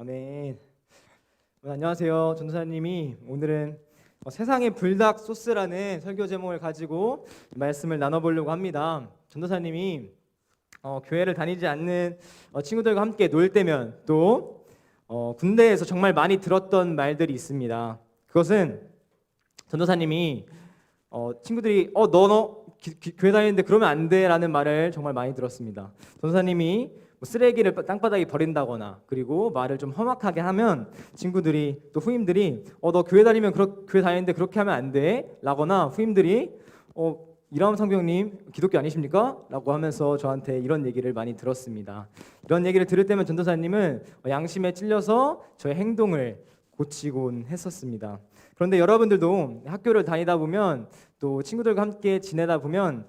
아멘. 안녕하세요. 전도사님이 오늘은 세상의 불닭 소스라는 설교 제목을 가지고 말씀을 나눠보려고 합니다. 전도사님이 교회를 다니지 않는 친구들과 함께 놀 때면 또 군대에서 정말 많이 들었던 말들이 있습니다. 그것은 전도사님이 친구들이 너 교회 다니는데 그러면 안 돼라는 말을 정말 많이 들었습니다. 전도사님이 쓰레기를 땅바닥에 버린다거나 그리고 말을 좀 험악하게 하면 친구들이 또 후임들이 너 교회 다니는데 그렇게 하면 안 돼 라거나 후임들이 이라움 상병님 기독교 아니십니까? 라고 하면서 저한테 이런 얘기를 많이 들었습니다. 이런 얘기를 들을 때면 전도사님은 양심에 찔려서 저의 행동을 고치곤 했었습니다. 그런데 여러분들도 학교를 다니다 보면 또 친구들과 함께 지내다 보면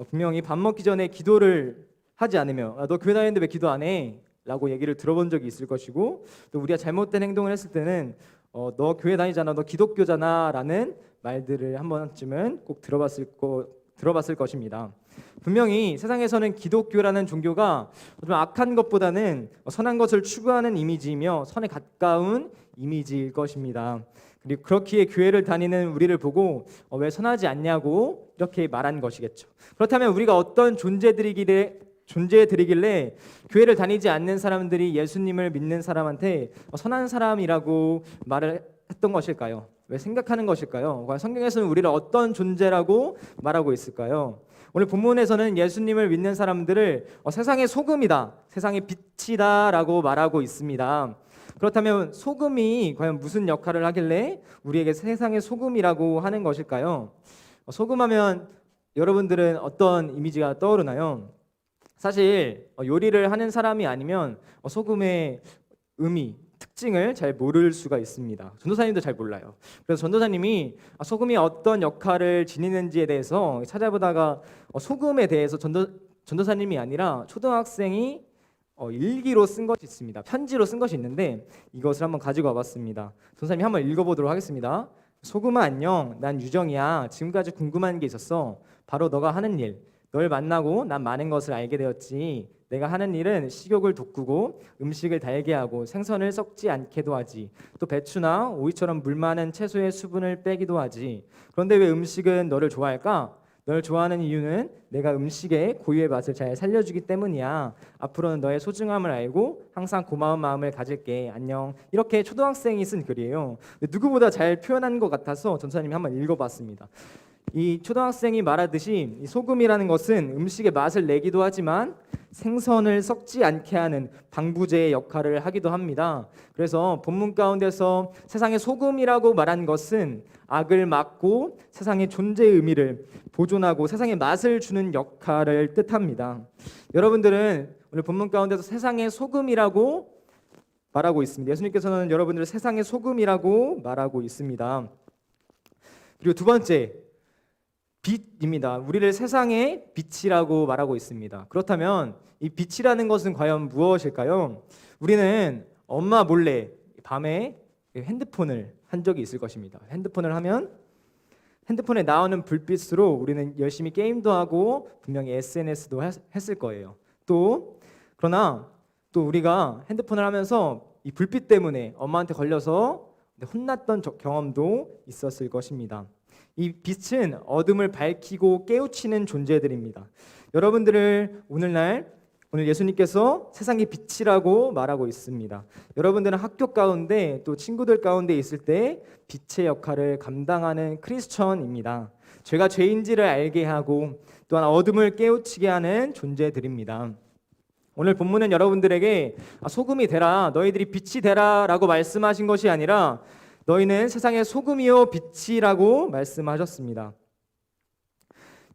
분명히 밥 먹기 전에 기도를 하지 않으며 너 교회 다니는데 왜 기도 안 해? 라고 얘기를 들어본 적이 있을 것이고 또 우리가 잘못된 행동을 했을 때는 너 교회 다니잖아, 너 기독교잖아 라는 말들을 한 번쯤은 꼭 들어봤을 것입니다. 분명히 세상에서는 기독교라는 종교가 좀 악한 것보다는 선한 것을 추구하는 이미지이며 선에 가까운 이미지일 것입니다. 그리고 그렇기에 교회를 다니는 우리를 보고 왜 선하지 않냐고 이렇게 말한 것이겠죠. 그렇다면 우리가 어떤 존재들이길래 교회를 다니지 않는 사람들이 예수님을 믿는 사람한테 선한 사람이라고 말을 했던 것일까요? 왜 생각하는 것일까요? 과연 성경에서는 우리를 어떤 존재라고 말하고 있을까요? 오늘 본문에서는 예수님을 믿는 사람들을 세상의 소금이다, 세상의 빛이다 라고 말하고 있습니다. 그렇다면 소금이 과연 무슨 역할을 하길래 우리에게 세상의 소금이라고 하는 것일까요? 소금하면 여러분들은 어떤 이미지가 떠오르나요? 사실 요리를 하는 사람이 아니면 소금의 의미, 특징을 잘 모를 수가 있습니다. 전도사님도 잘 몰라요. 그래서 전도사님이 소금이 어떤 역할을 지니는지에 대해서 찾아보다가 소금에 대해서 전도사님이 아니라 초등학생이 일기로 쓴 것이 있습니다. 편지로 쓴 것이 있는데 이것을 한번 가지고 와봤습니다. 전도사님이 한번 읽어보도록 하겠습니다. 소금아 안녕, 난 유정이야. 지금까지 궁금한 게 있었어. 바로 너가 하는 일. 널 만나고 난 많은 것을 알게 되었지. 내가 하는 일은 식욕을 돋구고 음식을 달게 하고 생선을 썩지 않게도 하지. 또 배추나 오이처럼 물 많은 채소의 수분을 빼기도 하지. 그런데 왜 음식은 너를 좋아할까? 널 좋아하는 이유는 내가 음식의 고유의 맛을 잘 살려주기 때문이야. 앞으로는 너의 소중함을 알고 항상 고마운 마음을 가질게. 안녕. 이렇게 초등학생이 쓴 글이에요. 누구보다 잘 표현한 것 같아서 전사님이 한번 읽어봤습니다. 이 초등학생이 말하듯이 이 소금이라는 것은 음식의 맛을 내기도 하지만 생선을 썩지 않게 하는 방부제의 역할을 하기도 합니다. 그래서 본문 가운데서 세상의 소금이라고 말한 것은 악을 막고 세상의 존재의 의미를 보존하고 세상의 맛을 주는 역할을 뜻합니다. 여러분들은 오늘 본문 가운데서 세상의 소금이라고 말하고 있습니다. 예수님께서는 여러분들을 세상의 소금이라고 말하고 있습니다. 그리고 두 번째, 빛입니다. 우리를 세상의 빛이라고 말하고 있습니다. 그렇다면 이 빛이라는 것은 과연 무엇일까요? 우리는 엄마 몰래 밤에 핸드폰을 한 적이 있을 것입니다. 핸드폰을 하면 핸드폰에 나오는 불빛으로 우리는 열심히 게임도 하고 분명히 SNS도 했을 거예요. 그러나 또 우리가 핸드폰을 하면서 이 불빛 때문에 엄마한테 걸려서 혼났던 경험도 있었을 것입니다. 이 빛은 어둠을 밝히고 깨우치는 존재들입니다. 여러분들을 오늘 예수님께서 세상의 빛이라고 말하고 있습니다. 여러분들은 학교 가운데 또 친구들 가운데 있을 때 빛의 역할을 감당하는 크리스천입니다. 죄가 죄인지를 알게 하고 또한 어둠을 깨우치게 하는 존재들입니다. 오늘 본문은 여러분들에게 소금이 되라, 너희들이 빛이 되라 라고 말씀하신 것이 아니라 너희는 세상의 소금이요 빛이라고 말씀하셨습니다.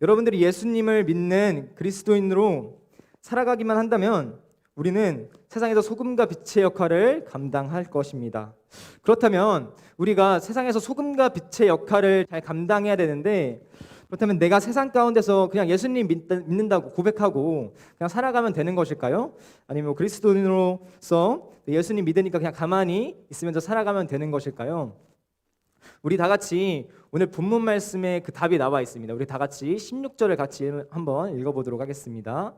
여러분들이 예수님을 믿는 그리스도인으로 살아가기만 한다면 우리는 세상에서 소금과 빛의 역할을 감당할 것입니다. 그렇다면 우리가 세상에서 소금과 빛의 역할을 잘 감당해야 되는데 그렇다면 내가 세상 가운데서 그냥 예수님 믿는다고 고백하고 그냥 살아가면 되는 것일까요? 아니면 그리스도인으로서 예수님 믿으니까 그냥 가만히 있으면서 살아가면 되는 것일까요? 우리 다 같이 오늘 본문 말씀에 그 답이 나와 있습니다. 우리 다 같이 16절을 같이 한번 읽어보도록 하겠습니다.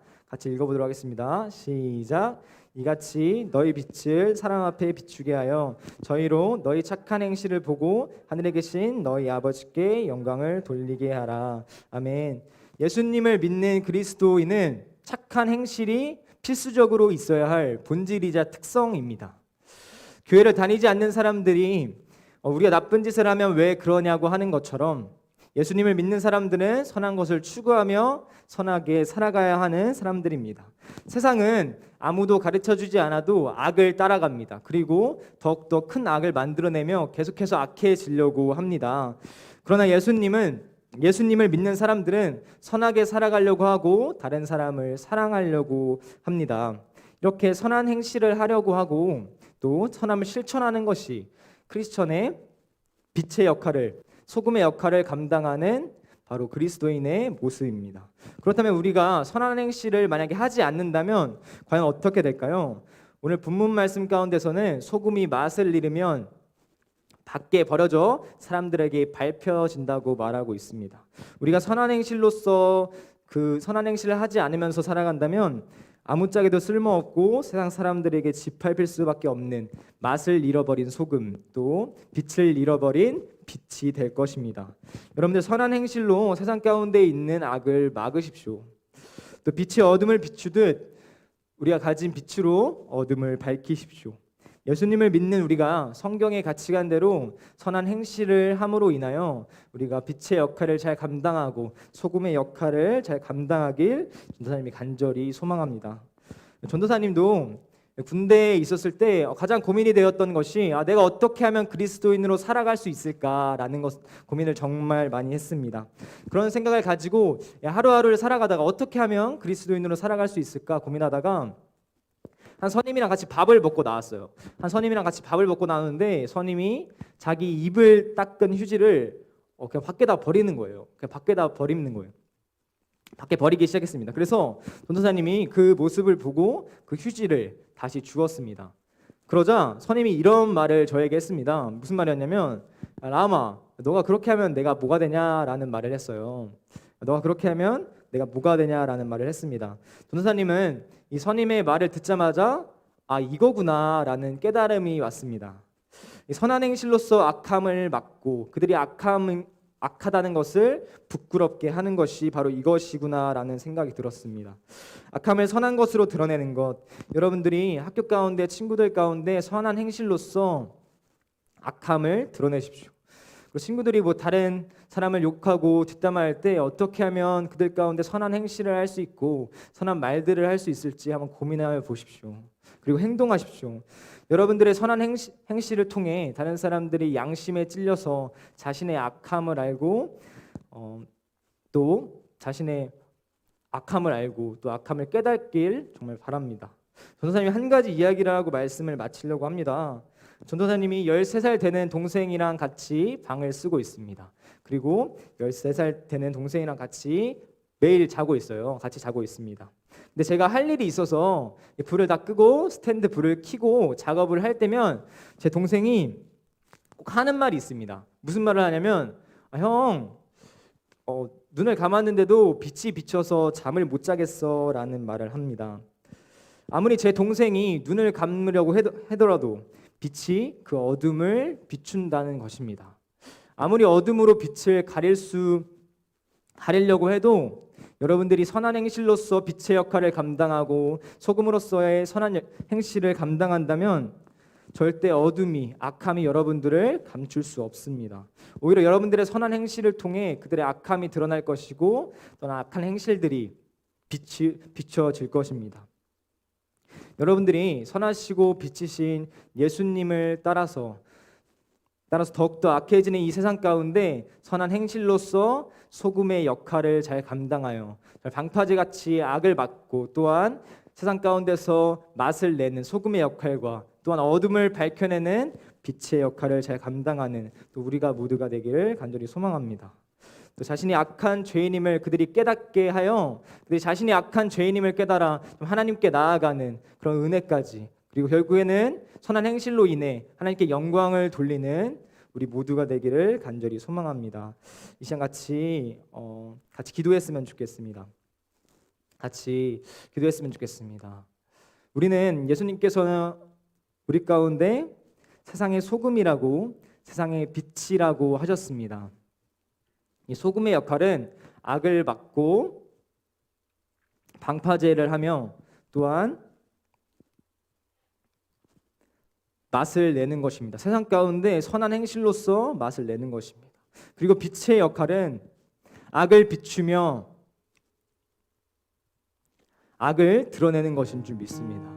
시작. 이같이 너희 빛을 사람 앞에 비추게 하여 저희로 너희 착한 행실을 보고 하늘에 계신 너희 아버지께 영광을 돌리게 하라. 아멘. 예수님을 믿는 그리스도인은 착한 행실이 필수적으로 있어야 할 본질이자 특성입니다. 교회를 다니지 않는 사람들이 우리가 나쁜 짓을 하면 왜 그러냐고 하는 것처럼 예수님을 믿는 사람들은 선한 것을 추구하며 선하게 살아가야 하는 사람들입니다. 세상은 아무도 가르쳐주지 않아도 악을 따라갑니다. 그리고 더욱더 큰 악을 만들어내며 계속해서 악해지려고 합니다. 그러나 예수님을 믿는 사람들은 선하게 살아가려고 하고 다른 사람을 사랑하려고 합니다. 이렇게 선한 행실을 하려고 하고 또 선함을 실천하는 것이 크리스천의 빛의 역할을, 소금의 역할을 감당하는 바로 그리스도인의 모습입니다. 그렇다면 우리가 선한 행실을 만약에 하지 않는다면 과연 어떻게 될까요? 오늘 본문 말씀 가운데서는 소금이 맛을 잃으면 밖에 버려져 사람들에게 밟혀진다고 말하고 있습니다. 우리가 선한 행실로서 그 선한 행실을 하지 않으면서 살아간다면 아무짝에도 쓸모없고 세상 사람들에게 짓밟힐 수밖에 없는 맛을 잃어버린 소금, 또 빛을 잃어버린 빛이 될 것입니다. 여러분들 선한 행실로 세상 가운데 있는 악을 막으십시오. 또 빛이 어둠을 비추듯 우리가 가진 빛으로 어둠을 밝히십시오. 예수님을 믿는 우리가 성경의 가치관대로 선한 행실을 함으로 인하여 우리가 빛의 역할을 잘 감당하고 소금의 역할을 잘 감당하길 전도사님이 간절히 소망합니다. 전도사님도 군대에 있었을 때 가장 고민이 되었던 것이 내가 어떻게 하면 그리스도인으로 살아갈 수 있을까라는 고민을 정말 많이 했습니다. 그런 생각을 가지고 하루하루를 살아가다가 어떻게 하면 그리스도인으로 살아갈 수 있을까 고민하다가 한 선임이랑 같이 밥을 먹고 나왔어요. 한 선임이랑 같이 밥을 먹고 나왔는데 선임이 자기 입을 닦은 휴지를 그냥 밖에다 버리는 거예요. 그냥 밖에다 버리는 거예요. 밖에 버리기 시작했습니다. 그래서 전도사님이 그 모습을 보고 그 휴지를 다시 주었습니다. 그러자 선임이 이런 말을 저에게 했습니다. 무슨 말이었냐면 라마, 너가 그렇게 하면 내가 뭐가 되냐라는 말을 했어요. 너가 그렇게 하면 내가 뭐가 되냐라는 말을 했습니다. 전도사님은 이 선임의 말을 듣자마자 이거구나라는 깨달음이 왔습니다. 이 선한 행실로서 악함을 막고 그들이 악하다는 것을 부끄럽게 하는 것이 바로 이것이구나라는 생각이 들었습니다. 악함을 선한 것으로 드러내는 것, 여러분들이 학교 가운데 친구들 가운데 선한 행실로서 악함을 드러내십시오. 그리고 친구들이 다른 사람을 욕하고 뒷담화할 때 어떻게 하면 그들 가운데 선한 행실을 할 수 있고 선한 말들을 할 수 있을지 한번 고민해 보십시오. 그리고 행동하십시오. 여러분들의 선한 행실을 통해 다른 사람들이 양심에 찔려서 자신의 악함을 알고 또 자신의 악함을 알고 또 악함을 깨닫길 정말 바랍니다. 전도사님이 한 가지 이야기를 하고 말씀을 마치려고 합니다. 전도사님이 13살 되는 동생이랑 같이 방을 쓰고 있습니다. 그리고 13살 되는 동생이랑 같이 매일 자고 있어요. 같이 자고 있습니다. 근데 제가 할 일이 있어서 불을 다 끄고 스탠드 불을 켜고 작업을 할 때면 제 동생이 꼭 하는 말이 있습니다. 무슨 말을 하냐면 형, 눈을 감았는데도 빛이 비쳐서 잠을 못 자겠어 라는 말을 합니다. 아무리 제 동생이 눈을 감으려고 하더라도 빛이 그 어둠을 비춘다는 것입니다. 아무리 어둠으로 빛을 가리려고 해도 여러분들이 선한 행실로서 빛의 역할을 감당하고 소금으로서의 선한 행실을 감당한다면 절대 어둠이, 악함이 여러분들을 감출 수 없습니다. 오히려 여러분들의 선한 행실을 통해 그들의 악함이 드러날 것이고 또는 악한 행실들이 비춰질 것입니다. 여러분들이 선하시고 빛이신 예수님을 따라서 더욱더 악해지는 이 세상 가운데 선한 행실로서 소금의 역할을 잘 감당하여 방파제같이 악을 막고 또한 세상 가운데서 맛을 내는 소금의 역할과 또한 어둠을 밝혀내는 빛의 역할을 잘 감당하는 또 우리가 모두가 되기를 간절히 소망합니다. 또 자신이 악한 죄인임을 그들이 깨닫게 하여 그들이 자신이 악한 죄인임을 깨달아 하나님께 나아가는 그런 은혜까지, 그리고 결국에는 선한 행실로 인해 하나님께 영광을 돌리는 우리 모두가 되기를 간절히 소망합니다. 이 시간 같이 기도했으면 좋겠습니다. 같이 기도했으면 좋겠습니다. 우리는 예수님께서 우리 가운데 세상의 소금이라고, 세상의 빛이라고 하셨습니다. 이 소금의 역할은 악을 막고 방파제를 하며 또한 맛을 내는 것입니다. 세상 가운데 선한 행실로서 맛을 내는 것입니다. 그리고 빛의 역할은 악을 비추며 악을 드러내는 것인 줄 믿습니다.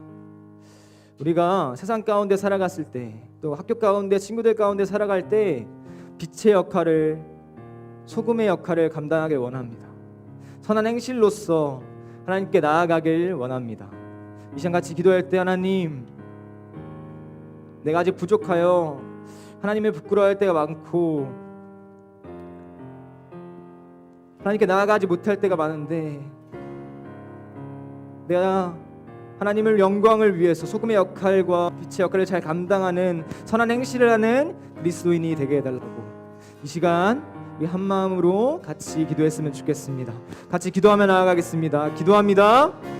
우리가 세상 가운데 살아갔을 때, 또 학교 가운데 친구들 가운데 살아갈 때 빛의 역할을, 소금의 역할을 감당하길 원합니다. 선한 행실로서 하나님께 나아가길 원합니다. 이 시간 같이 기도할 때, 하나님, 내가 아직 부족하여 하나님을 부끄러워할 때가 많고 하나님께 나아가지 못할 때가 많은데, 내가 하나님을 영광을 위해서 소금의 역할과 빛의 역할을 잘 감당하는 선한 행실을 하는 그리스도인이 되게 해달라고, 이 시간 우리 한 마음으로 같이 기도했으면 좋겠습니다. 같이 기도하며 나아가겠습니다. 기도합니다.